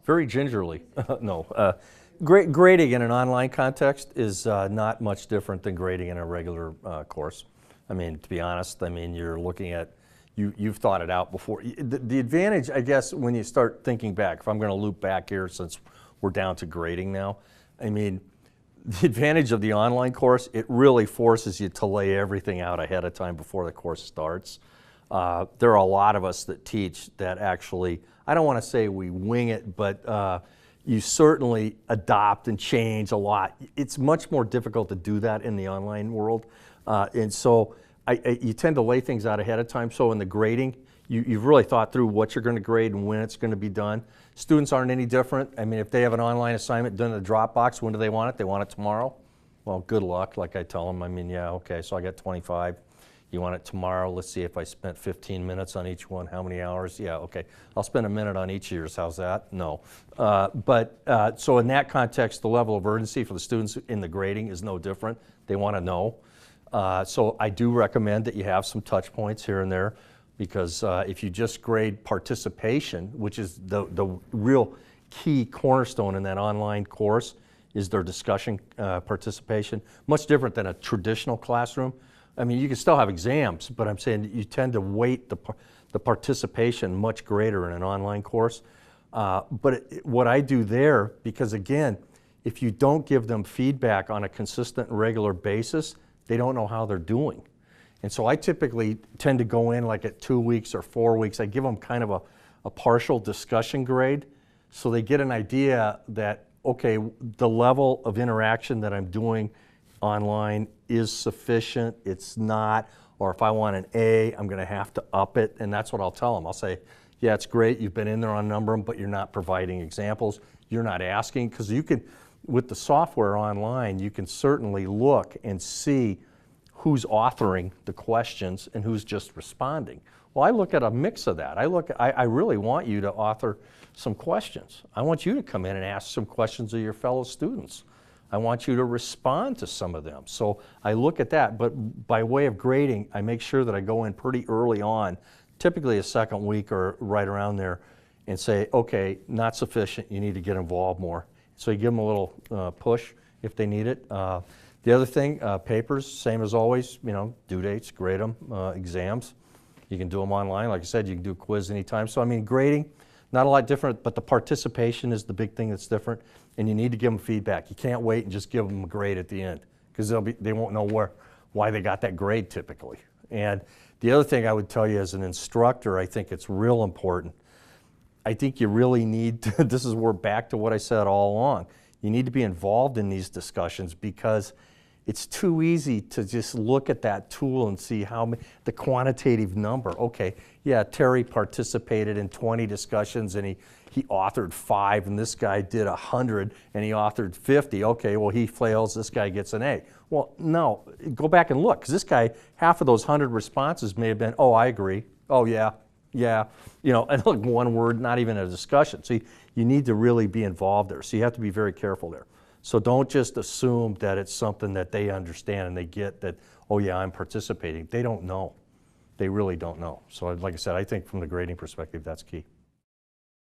Very gingerly. No. Grading in an online context is not much different than grading in a regular course. I mean, to be honest, I mean, you're looking at, you've thought it out before. The advantage, I guess, when you start thinking back, if I'm going to loop back here since we're down to grading now, I mean, the advantage of the online course, it really forces you to lay everything out ahead of time before the course starts. There are a lot of us that teach that actually, I don't want to say we wing it, but you certainly adopt and change a lot. It's much more difficult to do that in the online world. And so you tend to lay things out ahead of time. So in the grading, you've really thought through what you're going to grade and when it's going to be done. Students aren't any different. I mean, if they have an online assignment done in the Dropbox, when do they want it? They want it tomorrow. Well, good luck, like I tell them. I mean, yeah, okay, so I got 25. You want it tomorrow? Let's see if I spent 15 minutes on each one. How many hours? Yeah, okay. I'll spend a minute on each of yours. How's that? No. So in that context, the level of urgency for the students in the grading is no different. They want to know. So I do recommend that you have some touch points here and there, because if you just grade participation, which is the real key cornerstone in that online course, is their discussion participation. Much different than a traditional classroom. I mean, you can still have exams, but I'm saying you tend to weight the participation much greater in an online course. What I do there, because again, if you don't give them feedback on a consistent and regular basis, they don't know how they're doing. And so I typically tend to go in like at 2 weeks or 4 weeks. I give them kind of a partial discussion grade, so they get an idea that, okay, the level of interaction that I'm doing online is sufficient, it's not, or if I want an A, I'm going to have to up it, and that's what I'll tell them. I'll say, yeah, it's great, you've been in there on a number of them, but you're not providing examples, you're not asking, because you can, with the software online, you can certainly look and see who's authoring the questions and who's just responding. Well, I look at a mix of that. I really want you to author some questions. I want you to come in and ask some questions of your fellow students. I want you to respond to some of them. So I look at that, but by way of grading, I make sure that I go in pretty early on, typically a second week or right around there, and say, okay, not sufficient, you need to get involved more. So you give them a little push if they need it. The other thing, papers, same as always, you know, due dates, grade them, exams. You can do them online. Like I said, you can do a quiz anytime. So I mean, grading, not a lot different, but the participation is the big thing that's different, and you need to give them feedback. You can't wait and just give them a grade at the end, because they won't know why they got that grade typically. And the other thing I would tell you as an instructor, I think it's real important. I think you really need to, this is where back to what I said all along, you need to be involved in these discussions, because it's too easy to just look at that tool and see how many, the quantitative number. Okay, yeah, Terry participated in 20 discussions and he authored 5, and this guy did 100 and he authored 50. Okay, well, he fails, this guy gets an A. Well, no, go back and look, because this guy, half of those 100 responses may have been, oh, I agree, oh, yeah, you know, and look, one word, not even a discussion. So you need to really be involved there. So you have to be very careful there. So don't just assume that it's something that they understand and they get that, oh yeah, I'm participating. They don't know. They really don't know. So like I said, I think from the grading perspective, that's key.